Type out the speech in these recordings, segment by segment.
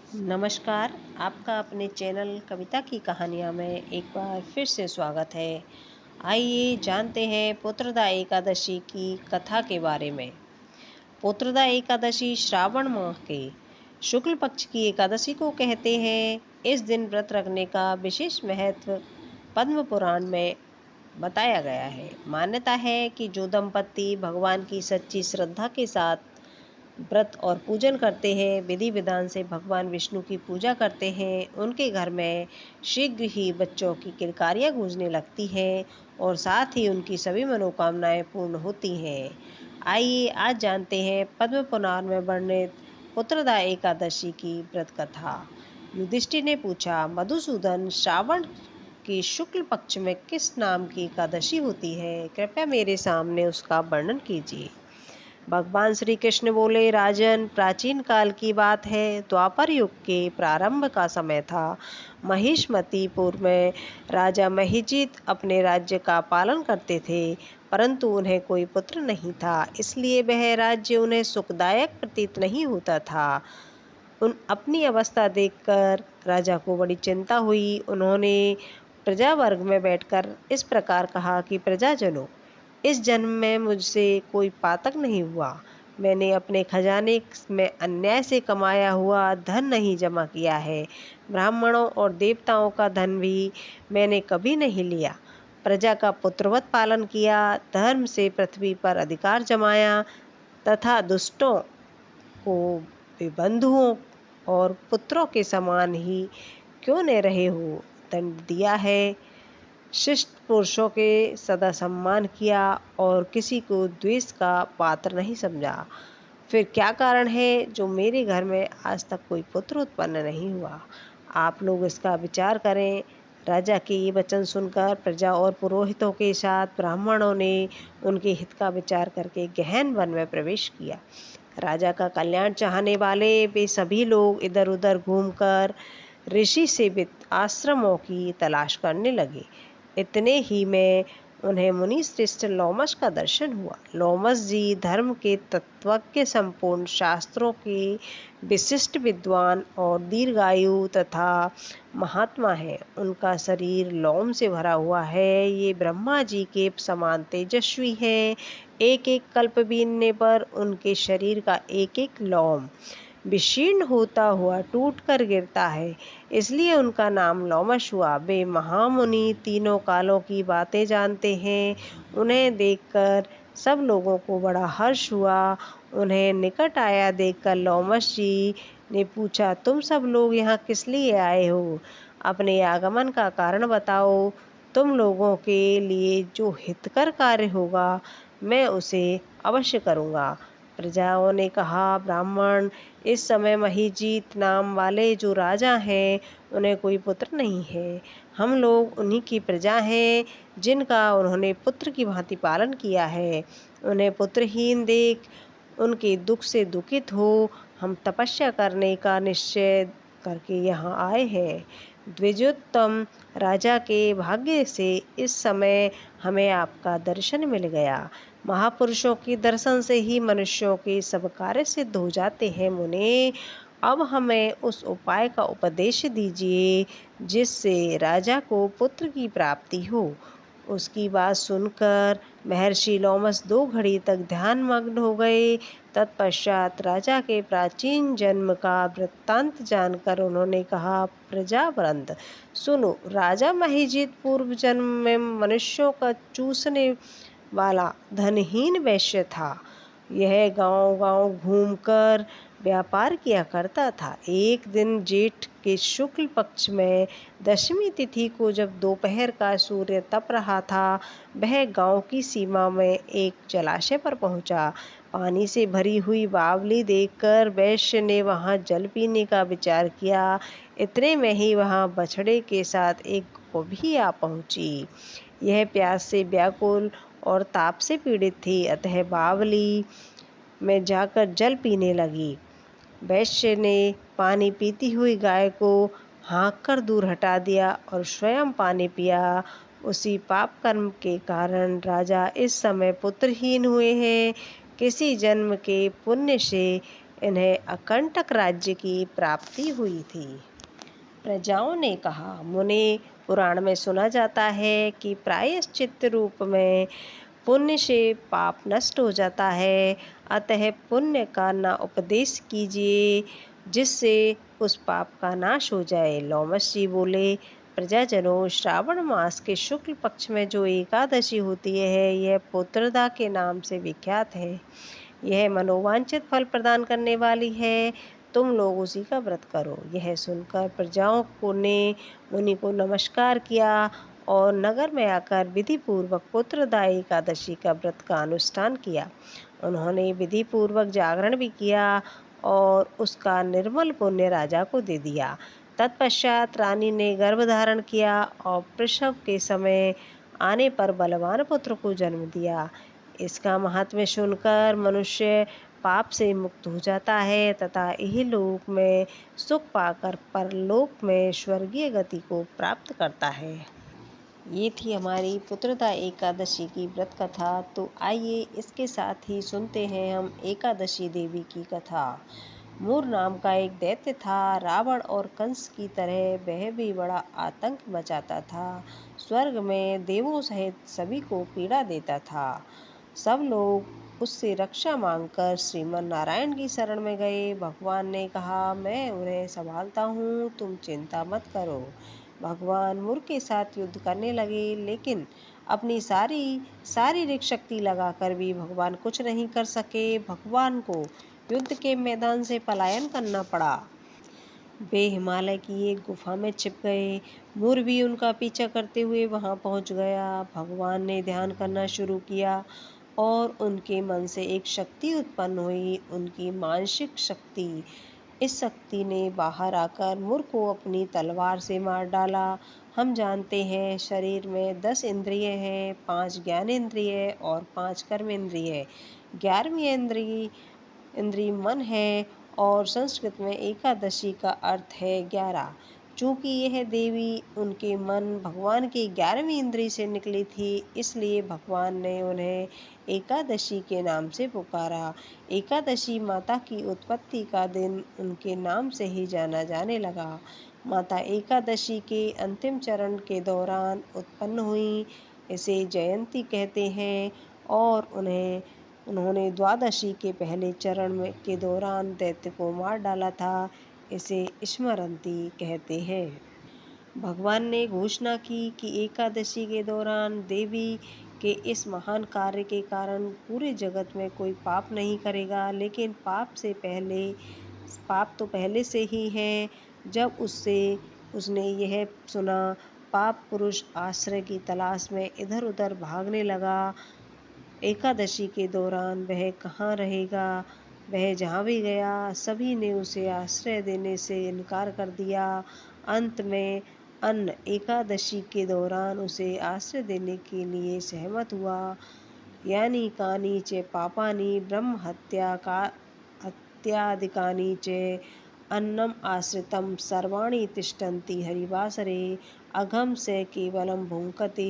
नमस्कार। आपका अपने चैनल कविता की कहानियाँ में एक बार फिर से स्वागत है। आइए जानते हैं पुत्रदा एकादशी की कथा के बारे में। पुत्रदा एकादशी श्रावण माह के शुक्ल पक्ष की एकादशी को कहते हैं। इस दिन व्रत रखने का विशेष महत्व पद्म पुराण में बताया गया है। मान्यता है कि जो दंपति भगवान की सच्ची श्रद्धा के साथ व्रत और पूजन करते हैं, विधि विधान से भगवान विष्णु की पूजा करते हैं, उनके घर में शीघ्र ही बच्चों की किलकारियाँ गूंजने लगती हैं और साथ ही उनकी सभी मनोकामनाएं पूर्ण होती हैं। आइए आज जानते हैं पद्म पुराण में वर्णित पुत्रदा एकादशी की व्रत कथा। युधिष्ठिर ने पूछा, मधुसूदन, श्रावण की शुक्ल पक्ष में किस नाम की एकादशी होती है? कृपया मेरे सामने उसका वर्णन कीजिए। भगवान श्री कृष्ण बोले, राजन, प्राचीन काल की बात है। द्वापर युग के प्रारंभ का समय था। महिष्मतीपुर में राजा महिजित अपने राज्य का पालन करते थे, परंतु उन्हें कोई पुत्र नहीं था, इसलिए वह राज्य उन्हें सुखदायक प्रतीत नहीं होता था। उन अपनी अवस्था देखकर राजा को बड़ी चिंता हुई। उन्होंने प्रजा वर्ग में बैठकर इस प्रकार कहा कि प्रजाजनों, इस जन्म में मुझसे कोई पातक नहीं हुआ। मैंने अपने खजाने में अन्याय से कमाया हुआ धन नहीं जमा किया है। ब्राह्मणों और देवताओं का धन भी मैंने कभी नहीं लिया। प्रजा का पुत्रवत पालन किया, धर्म से पृथ्वी पर अधिकार जमाया तथा दुष्टों को वे बंधुओं और पुत्रों के समान ही क्यों न रहे हो दंड दिया है। शिष्ट पुरुषों के सदा सम्मान किया और किसी को द्वेष का पात्र नहीं समझा। फिर क्या कारण है जो मेरे घर में आज तक कोई पुत्र उत्पन्न नहीं हुआ? आप लोग इसका विचार करें। राजा के ये वचन सुनकर प्रजा और पुरोहितों के साथ ब्राह्मणों ने उनके हित का विचार करके गहन वन में प्रवेश किया। राजा का कल्याण चाहने वाले वे सभी लोग इधर उधर घूमकर ऋषि सेवित आश्रमों की तलाश करने लगे। इतने ही में उन्हें मुनि श्रेष्ठ लोमश का दर्शन हुआ। लोमश जी धर्म के तत्वज्ञ, संपूर्ण शास्त्रों के विशिष्ट विद्वान और दीर्घायु तथा महात्मा है। उनका शरीर लोम से भरा हुआ है। ये ब्रह्मा जी के समान तेजस्वी हैं। एक एक कल्प बीतने पर उनके शरीर का एक एक लोम विशीर्ण होता हुआ टूट कर गिरता है, इसलिए उनका नाम लोमश हुआ। वे महामुनि तीनों कालों की बातें जानते हैं। उन्हें देखकर सब लोगों को बड़ा हर्ष हुआ। उन्हें निकट आया देखकर लोमश जी ने पूछा, तुम सब लोग यहाँ किस लिए आए हो? अपने आगमन का कारण बताओ। तुम लोगों के लिए जो हितकर कार्य होगा मैं उसे अवश्य करूँगा। प्रजाओं ने कहा, ब्राह्मण, इस समय महिजीत नाम वाले जो राजा हैं उन्हें कोई पुत्र नहीं है। हम लोग उन्हीं की प्रजा हैं जिनका उन्होंने पुत्र की भांति पालन किया है। उन्हें पुत्रहीन देख उनके दुख से दुखित हो हम तपस्या करने का निश्चय करके यहाँ आए हैं। द्विजोत्तम राजा के भाग्य से इस समय हमें आपका दर्शन मिल गया। महापुरुषों के दर्शन से ही मनुष्यों के सब कार्य सिद्ध हो जाते हैं। मुने, अब हमें उस उपाय का उपदेश दीजिए जिससे राजा को पुत्र की प्राप्ति हो। उसकी बात सुनकर महर्षि लोमस 2 घड़ी तक ध्यानमग्न हो गए। तत्पश्चात राजा के प्राचीन जन्म का वृत्तांत जानकर उन्होंने कहा, प्रजावृंद सुनो, राजा महिजीत पूर्व जन्म में मनुष्यों का चूसने वाला धनहीन वैश्य था। यह गांव-गांव घूमकर व्यापार किया करता था। एक दिन जेठ के शुक्ल पक्ष में दशमी तिथि को जब दोपहर का सूर्य तप रहा था, वह गांव की सीमा में एक जलाशय पर पहुंचा। पानी से भरी हुई बावली देखकर वैश्य ने वहां जल पीने का विचार किया। इतने में ही वहां बछड़े के साथ एक गौ भी आ पहुंची। यह प्यास से व्याकुल और ताप से पीड़ित थी, अतः बावली में जाकर जल पीने लगी। वैश्य ने पानी पीती हुई गाय को हाँक कर दूर हटा दिया और स्वयं पानी पिया। उसी पाप कर्म के कारण राजा इस समय पुत्रहीन हुए हैं। किसी जन्म के पुण्य से इन्हें अकंटक राज्य की प्राप्ति हुई थी। प्रजाओं ने कहा, मुनि पुराण में सुना जाता है कि प्रायश्चित रूप में पुण्य से पाप नष्ट हो जाता है, अतः पुण्य का न उपदेश कीजिए जिससे उस पाप का नाश हो जाए। लोमश जी बोले, प्रजाजनों, श्रावण मास के शुक्ल पक्ष में जो एकादशी होती है यह पुत्रदा के नाम से विख्यात है। यह मनोवांछित फल प्रदान करने वाली है, तुम लोग उसी का व्रत करो। यह सुनकर प्रजाओं को ने मुनि को नमस्कार किया और नगर में आकर विधि पूर्वक पुत्रदा एकादशी का व्रत का अनुष्ठान किया। उन्होंने विधि पूर्वक जागरण भी किया और उसका निर्मल पुण्य राजा को दे दिया। तत्पश्चात रानी ने गर्भ धारण किया और प्रसव के समय आने पर बलवान पुत्र को जन्म दिया। इसका महात्म्य सुनकर मनुष्य पाप से मुक्त हो जाता है तथा इहलोक में सुख पाकर परलोक में स्वर्गीय गति को प्राप्त करता है। ये थी हमारी पुत्रदा एकादशी की व्रत कथा। तो आइए इसके साथ ही सुनते हैं हम एकादशी देवी की कथा। मूर नाम का एक दैत्य था। रावण और कंस की तरह वह भी बड़ा आतंक मचाता था। स्वर्ग में देवों सहित सभी को पीड़ा देता था। सब लोग उससे रक्षा मांगकर श्रीमन नारायण की शरण में गए। भगवान ने कहा, मैं उन्हें संभालता हूँ, तुम चिंता मत करो। भगवान मूर के साथ युद्ध करने लगे, लेकिन अपनी सारी शारीरिक शक्ति लगाकर भी भगवान कुछ नहीं कर सके। भगवान को युद्ध के मैदान से पलायन करना पड़ा। वे हिमालय की एक गुफा में छिप गए। मूर भी उनका पीछा करते हुए वहां पहुंच गया। भगवान ने ध्यान करना शुरू किया और उनके मन से एक शक्ति उत्पन्न हुई, उनकी मानसिक शक्ति। इस शक्ति ने बाहर आकर मूर को अपनी तलवार से मार डाला। हम जानते हैं शरीर में 10 इंद्रिय हैं, 5 ज्ञानेंद्रिय और 5 कर्मेंद्रिय। 11वीं इंद्रिय मन है और संस्कृत में एकादशी का अर्थ है 11। चूंकि यह देवी उनके मन भगवान की 11वीं इंद्रिय से निकली थी, इसलिए भगवान ने उन्हें एकादशी के नाम से पुकारा। एकादशी माता की उत्पत्ति का दिन उनके नाम से ही जाना जाने लगा। माता एकादशी के अंतिम चरण के दौरान उत्पन्न हुई, इसे जयंती कहते हैं। और उन्होंने द्वादशी के पहले चरण के दौरान दैत्य को मार डाला था, इसे स्मरंती कहते हैं। भगवान ने घोषणा की कि एकादशी के दौरान देवी के इस महान कार्य के कारण पूरे जगत में कोई पाप नहीं करेगा। लेकिन पाप तो पहले से ही है। जब उसने यह सुना, पाप पुरुष आश्रय की तलाश में इधर उधर भागने लगा। एकादशी के दौरान वह कहाँ रहेगा। वह जहाँ भी गया सभी ने उसे आश्रय देने से इनकार कर दिया। अंत में अन्न एकादशी के दौरान उसे आश्रय देने के लिए सहमत हुआ। यानी कानि च पापानि ब्रह्म हत्यादिकानि च अन्नम आश्रितम सर्वाणि तिष्ठन्ति हरिवासरे अघम से केवलम भुंकते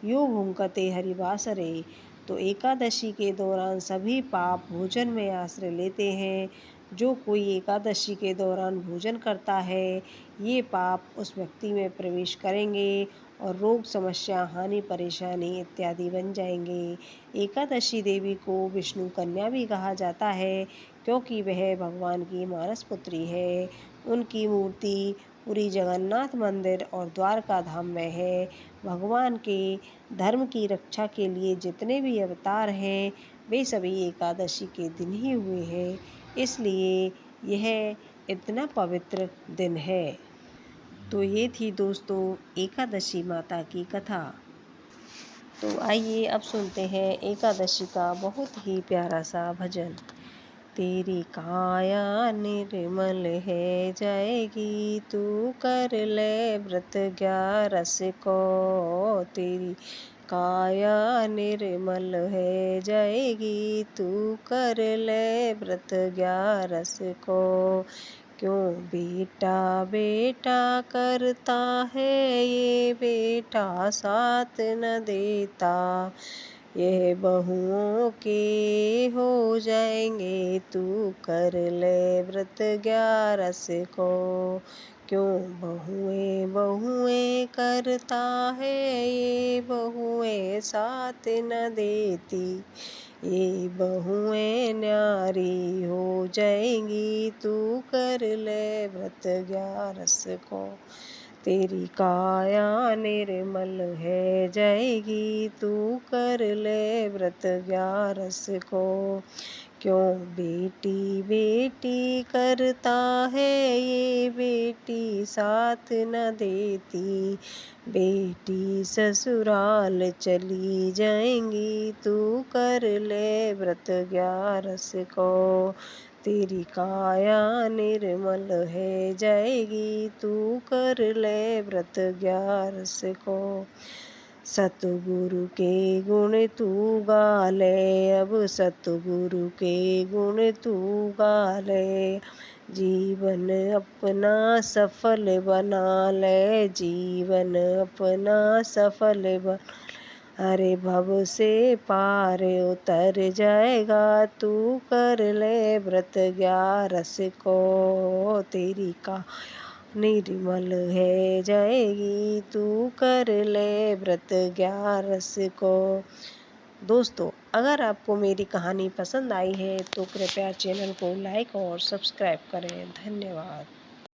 यो भुंकते हरिवासरे। तो एकादशी के दौरान सभी पाप भोजन में आश्रय लेते हैं। जो कोई एकादशी के दौरान भोजन करता है, ये पाप उस व्यक्ति में प्रवेश करेंगे और रोग, समस्या, हानि, परेशानी इत्यादि बन जाएंगे। एकादशी देवी को विष्णु कन्या भी कहा जाता है, क्योंकि वह भगवान की मानस पुत्री है। उनकी मूर्ति पुरी जगन्नाथ मंदिर और द्वारका धाम में है। भगवान के धर्म की रक्षा के लिए जितने भी अवतार हैं, वे सभी एकादशी के दिन ही हुए हैं, इसलिए यह इतना पवित्र दिन है। तो ये थी दोस्तों एकादशी माता की कथा। तो आइए अब सुनते हैं एकादशी का बहुत ही प्यारा सा भजन। तेरी काया निर्मल है जाएगी, तू कर ले व्रत 11 को। तेरी काया निर्मल है जाएगी, तू कर ले व्रत 11 को। क्यों बेटा बेटा करता है ये बेटा साथ न देता। ये बहुओं के हो जाएंगे, तू कर ले व्रत 11 को। क्यों बहुएं बहुएं करता है, ये बहुएं साथ न देती। ये बहुएं न्यारी हो जाएंगी, तू कर ले व्रत 11 को। तेरी काया निर्मल है जाएगी, तू कर ले व्रत 11 को। क्यों बेटी बेटी करता है, ये बेटी साथ न देती। बेटी ससुराल चली जाएंगी, तू कर ले व्रत 11 को। तेरी काया निर्मल है जाएगी, तू कर ले व्रत 11 को। सतगुरु के गुण तू गा ले, अब सतगुरु के गुण तू गा ले। जीवन अपना सफल बना ले, जीवन अपना सफल बना। अरे भव से पार उतर जाएगा, तू कर ले व्रत 11 को। तेरी का निर्मल है जाएगी, तू कर ले व्रत 11 को। दोस्तों, अगर आपको मेरी कहानी पसंद आई है तो कृपया चैनल को लाइक और सब्सक्राइब करें। धन्यवाद।